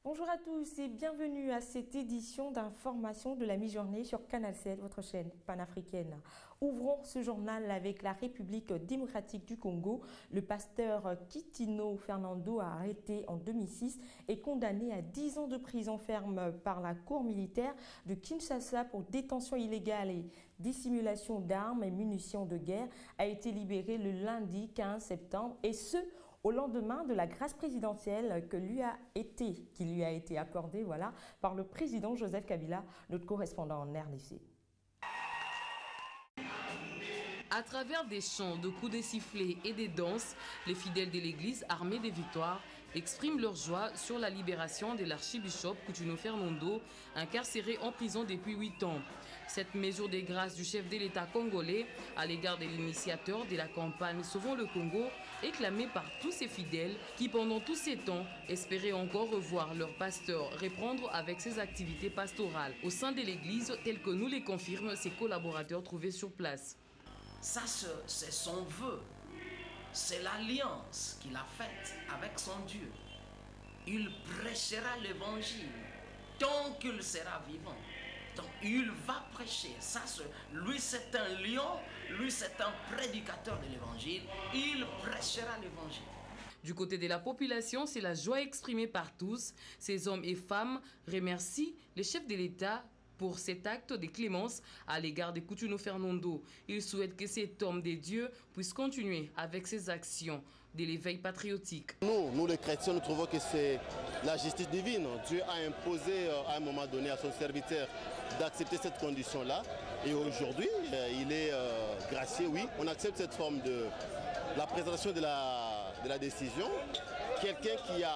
Bonjour à tous et bienvenue à cette édition d'information de la mi-journée sur Canal 7, votre chaîne panafricaine. Ouvrons ce journal avec la République démocratique du Congo. Le pasteur Kitino Fernando, arrêté en 2006, est condamné à 10 ans de prison ferme par la cour militaire de Kinshasa pour détention illégale et dissimulation d'armes et munitions de guerre, a été libéré le lundi 15 septembre et ce, au lendemain de la grâce présidentielle qui lui a été accordée par le président Joseph Kabila, notre correspondant en RDC. À travers des chants, de coups de sifflet et des danses, les fidèles de l'église armée des victoires expriment leur joie sur la libération de l'archibishop Coutinho Fernando, incarcéré en prison depuis 8 ans. Cette mesure de grâce du chef de l'État congolais à l'égard de l'initiateur de la campagne Sauvons le Congo est clamée par tous ses fidèles qui, pendant tous ces temps, espéraient encore revoir leur pasteur reprendre avec ses activités pastorales au sein de l'église, telles que nous les confirment ses collaborateurs trouvés sur place. Ça, c'est son vœu. C'est l'alliance qu'il a faite avec son Dieu. Il prêchera l'évangile tant qu'il sera vivant. Donc il va prêcher. Ça, lui, c'est un lion. Lui, c'est un prédicateur de l'évangile. Il prêchera l'évangile. Du côté de la population, c'est la joie exprimée par tous. Ces hommes et femmes remercient le chef de l'État pour cet acte de clémence à l'égard de Coutinho Fernando. Ils souhaitent que cet homme de Dieu puisse continuer avec ses actions de l'éveil patriotique. Nous les chrétiens, nous trouvons que c'est la justice divine. Dieu a imposé à un moment donné à son serviteur d'accepter cette condition-là. Et aujourd'hui, il est gracié, oui. On accepte cette forme de la présentation de la décision. Quelqu'un qui a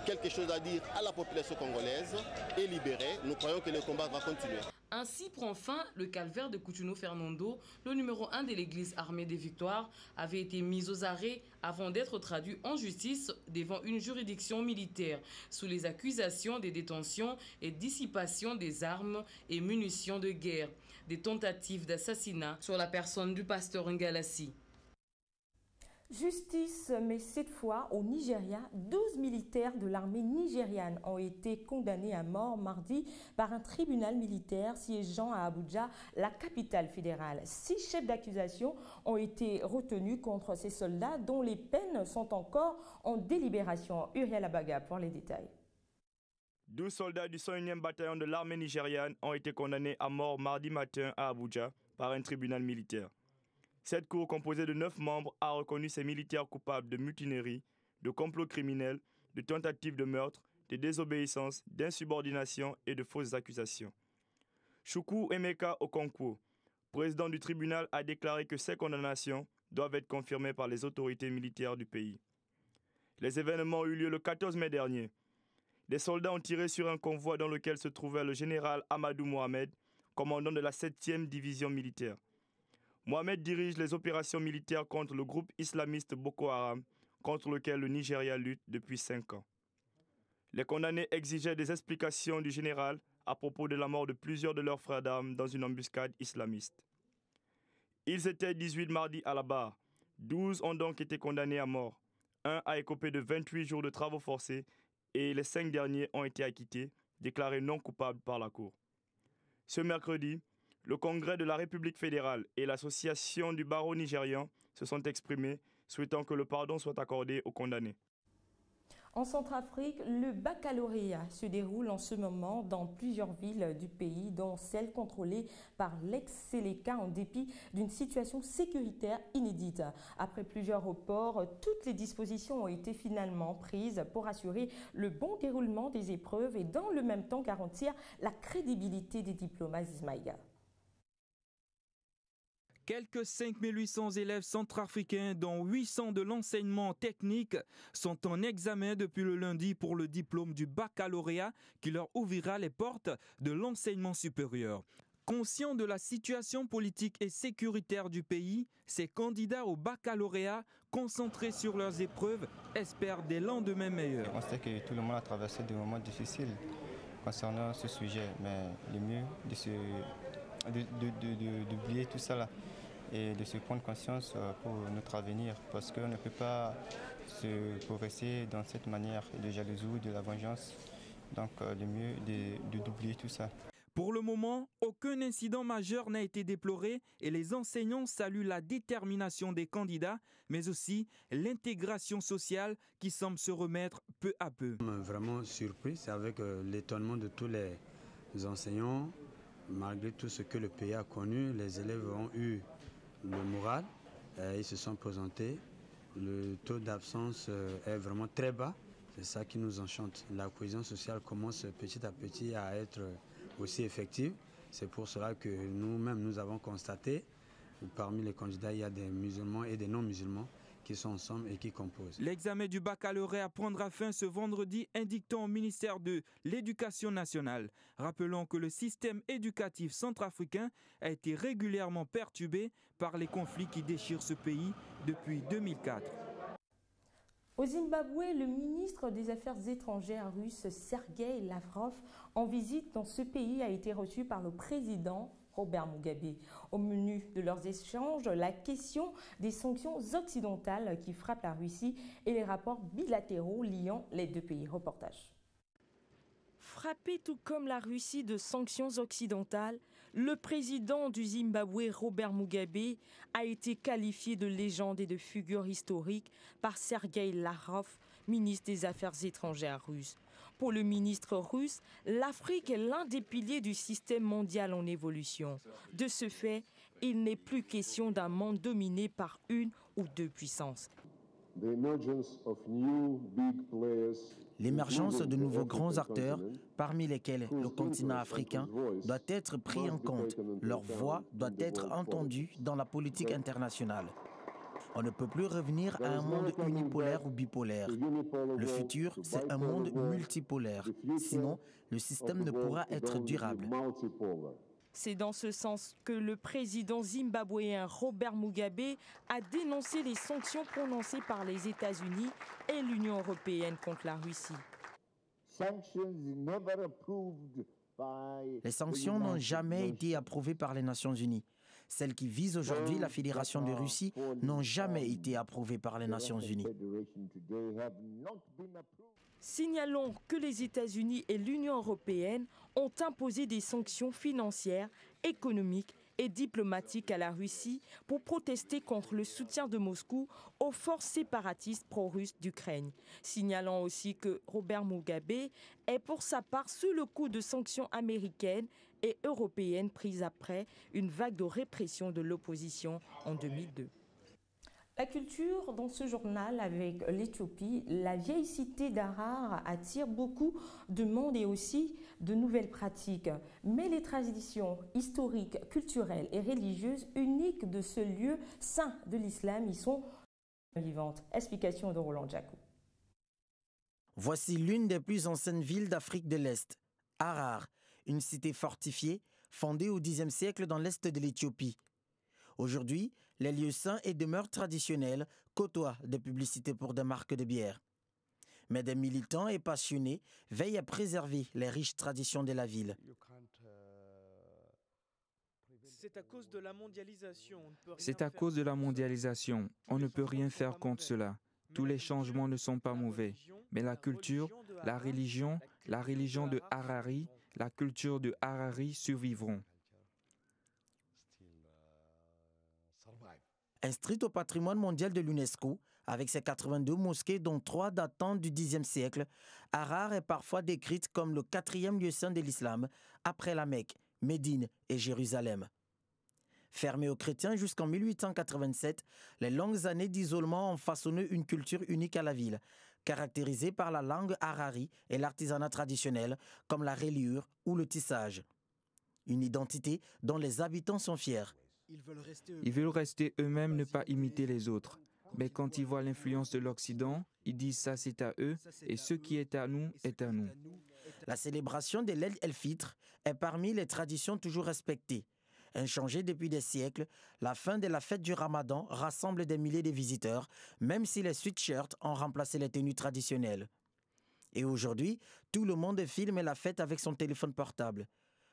quelque chose à dire à la population congolaise est libéré. Nous croyons que le combat va continuer. Ainsi prend fin le calvaire de Coutinho Fernando. Le numéro 1 de l'église armée des victoires avait été mis aux arrêts avant d'être traduit en justice devant une juridiction militaire sous les accusations de détention et dissipation des armes et munitions de guerre, des tentatives d'assassinat sur la personne du pasteur Ngalassi. Justice, mais cette fois au Nigeria, 12 militaires de l'armée nigériane ont été condamnés à mort mardi par un tribunal militaire siégeant à Abuja, la capitale fédérale. 6 chefs d'accusation ont été retenus contre ces soldats dont les peines sont encore en délibération. Uriel Abaga pour les détails. 12 soldats du 101e bataillon de l'armée nigériane ont été condamnés à mort mardi matin à Abuja par un tribunal militaire. Cette cour, composée de 9 membres, a reconnu ces militaires coupables de mutinerie, de complot criminel, de tentative de meurtre, de désobéissance, d'insubordination et de fausses accusations. Chukwu Emeka Okonkwo, président du tribunal, a déclaré que ces condamnations doivent être confirmées par les autorités militaires du pays. Les événements ont eu lieu le 14 mai dernier. Des soldats ont tiré sur un convoi dans lequel se trouvait le général Amadou Mohamed, commandant de la 7e division militaire. Mohamed dirige les opérations militaires contre le groupe islamiste Boko Haram, contre lequel le Nigeria lutte depuis 5 ans. Les condamnés exigeaient des explications du général à propos de la mort de plusieurs de leurs frères d'armes dans une embuscade islamiste. Ils étaient 18 mardi à la barre. 12 ont donc été condamnés à mort. Un a écopé de 28 jours de travaux forcés et les 5 derniers ont été acquittés, déclarés non coupables par la Cour. Ce mercredi, le Congrès de la République fédérale et l'Association du barreau nigérian se sont exprimés, souhaitant que le pardon soit accordé aux condamnés. En Centrafrique, le baccalauréat se déroule en ce moment dans plusieurs villes du pays, dont celle contrôlée par l'ex-Séléka en dépit d'une situation sécuritaire inédite. Après plusieurs reports, toutes les dispositions ont été finalement prises pour assurer le bon déroulement des épreuves et dans le même temps garantir la crédibilité des diplômes. Ismaïga. Quelques 5800 élèves centrafricains, dont 800 de l'enseignement technique, sont en examen depuis le lundi pour le diplôme du baccalauréat qui leur ouvrira les portes de l'enseignement supérieur. Conscients de la situation politique et sécuritaire du pays, ces candidats au baccalauréat, concentrés sur leurs épreuves, espèrent des lendemains meilleurs. On sait que tout le monde a traversé des moments difficiles. concernant ce sujet, mais le mieux d'oublier tout ça là et de se prendre conscience pour notre avenir, parce qu'on ne peut pas se progresser dans cette manière de jalousie ou de la vengeance. Donc le mieux d'oublier tout ça. Pour le moment, aucun incident majeur n'a été déploré et les enseignants saluent la détermination des candidats, mais aussi l'intégration sociale qui semble se remettre peu à peu. Vraiment surpris, c'est avec l'étonnement de tous les enseignants. Malgré tout ce que le pays a connu, les élèves ont eu le moral, ils se sont présentés. Le taux d'absence est vraiment très bas, c'est ça qui nous enchante. La cohésion sociale commence petit à petit à être aussi effective. C'est pour cela que nous-mêmes, nous avons constaté, parmi les candidats, il y a des musulmans et des non-musulmans qui sont ensemble et qui composent. L'examen du baccalauréat prendra fin ce vendredi, indiquant au ministère de l'Éducation nationale. Rappelons que le système éducatif centrafricain a été régulièrement perturbé par les conflits qui déchirent ce pays depuis 2004. Au Zimbabwe, le ministre des Affaires étrangères russe Sergueï Lavrov, en visite dans ce pays, a été reçu par le président Robert Mugabe. Au menu de leurs échanges, la question des sanctions occidentales qui frappent la Russie et les rapports bilatéraux liant les deux pays. Reportage. Frappé tout comme la Russie de sanctions occidentales, le président du Zimbabwe, Robert Mugabe, a été qualifié de légende et de figure historique par Sergueï Lavrov, ministre des Affaires étrangères russe. Pour le ministre russe, l'Afrique est l'un des piliers du système mondial en évolution. De ce fait, il n'est plus question d'un monde dominé par une ou deux puissances. L'émergence de nouveaux grands acteurs, parmi lesquels le continent africain, doit être pris en compte. Leur voix doit être entendue dans la politique internationale. On ne peut plus revenir à un monde unipolaire ou bipolaire. Le futur, c'est un monde multipolaire. Sinon, le système ne pourra être durable. C'est dans ce sens que le président zimbabwéen Robert Mugabe a dénoncé les sanctions prononcées par les États-Unis et l'Union européenne contre la Russie. Les sanctions n'ont jamais été approuvées par les Nations Unies. Celles qui visent aujourd'hui la Fédération de Russie n'ont jamais été approuvées par les Nations Unies. Signalons que les États-Unis et l'Union européenne ont imposé des sanctions financières, économiques et diplomatiques à la Russie pour protester contre le soutien de Moscou aux forces séparatistes pro-russes d'Ukraine. Signalant aussi que Robert Mugabe est pour sa part sous le coup de sanctions américaines et européennes prises après une vague de répression de l'opposition en 2002. La culture dans ce journal avec l'Éthiopie, la vieille cité d'Harar attire beaucoup de monde et aussi de nouvelles pratiques. Mais les traditions historiques, culturelles et religieuses uniques de ce lieu saint de l'islam y sont vivantes. Explication de Roland Djakou. Voici l'une des plus anciennes villes d'Afrique de l'Est, Harar, une cité fortifiée fondée au Xe siècle dans l'est de l'Éthiopie. Aujourd'hui, les lieux saints et demeures traditionnelles côtoient des publicités pour des marques de bière. Mais des militants et passionnés veillent à préserver les riches traditions de la ville. C'est à cause de la mondialisation. On ne peut rien faire contre cela. Tous les changements ne sont pas mauvais. Mais la culture, la religion de Harari, la culture de Harari survivront. Inscrite au patrimoine mondial de l'UNESCO, avec ses 82 mosquées dont 3 datant du Xe siècle, Harar est parfois décrite comme le 4e lieu saint de l'islam, après la Mecque, Médine et Jérusalem. Fermée aux chrétiens jusqu'en 1887, les longues années d'isolement ont façonné une culture unique à la ville, caractérisée par la langue harari et l'artisanat traditionnel, comme la reliure ou le tissage. Une identité dont les habitants sont fiers. Ils veulent rester eux-mêmes, ne pas imiter les autres. Mais quand ils voient l'influence de l'Occident, ils disent ça c'est à eux et ce qui est à nous est à nous. La célébration de l'Eid el-Fitr est parmi les traditions toujours respectées. Inchangée depuis des siècles, la fin de la fête du Ramadan rassemble des milliers de visiteurs, même si les sweatshirts ont remplacé les tenues traditionnelles. Et aujourd'hui, tout le monde filme la fête avec son téléphone portable.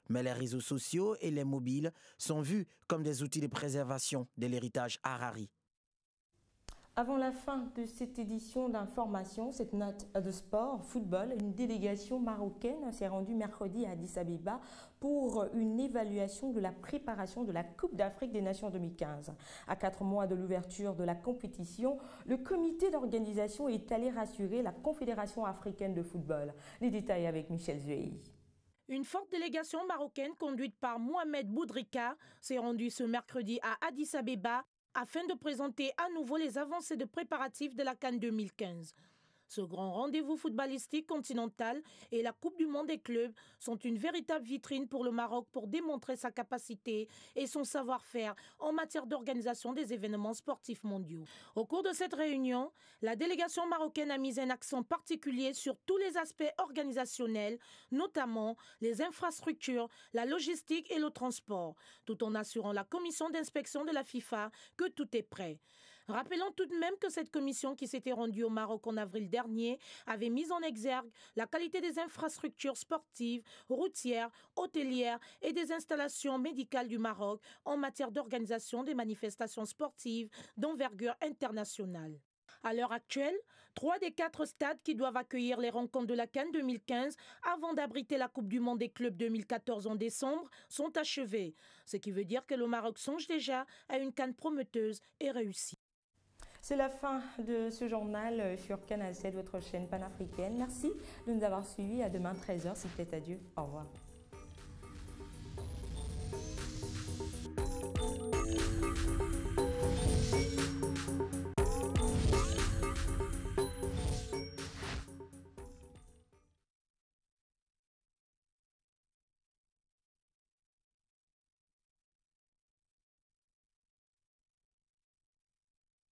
Mais les réseaux sociaux et les mobiles sont vus comme des outils de préservation de l'héritage Harari. Avant la fin de cette édition d'information, cette note de sport, football, une délégation marocaine s'est rendue mercredi à Addis Abeba pour une évaluation de la préparation de la Coupe d'Afrique des Nations 2015. À 4 mois de l'ouverture de la compétition, le comité d'organisation est allé rassurer la Confédération africaine de football. Les détails avec Michel Zueyi. Une forte délégation marocaine conduite par Mohamed Boudrika s'est rendue ce mercredi à Addis Abeba afin de présenter à nouveau les avancées de préparatifs de la CAN 2015. Ce grand rendez-vous footballistique continental et la Coupe du monde des clubs sont une véritable vitrine pour le Maroc pour démontrer sa capacité et son savoir-faire en matière d'organisation des événements sportifs mondiaux. Au cours de cette réunion, la délégation marocaine a mis un accent particulier sur tous les aspects organisationnels, notamment les infrastructures, la logistique et le transport, tout en assurant la commission d'inspection de la FIFA que tout est prêt. Rappelons tout de même que cette commission qui s'était rendue au Maroc en avril dernier avait mis en exergue la qualité des infrastructures sportives, routières, hôtelières et des installations médicales du Maroc en matière d'organisation des manifestations sportives d'envergure internationale. À l'heure actuelle, 3 des 4 stades qui doivent accueillir les rencontres de la CAN 2015 avant d'abriter la Coupe du monde des clubs 2014 en décembre sont achevés, ce qui veut dire que le Maroc songe déjà à une CAN prometteuse et réussie. C'est la fin de ce journal sur Canal 7, votre chaîne panafricaine. Merci de nous avoir suivis. À demain 13h, si plaît à Dieu. Au revoir.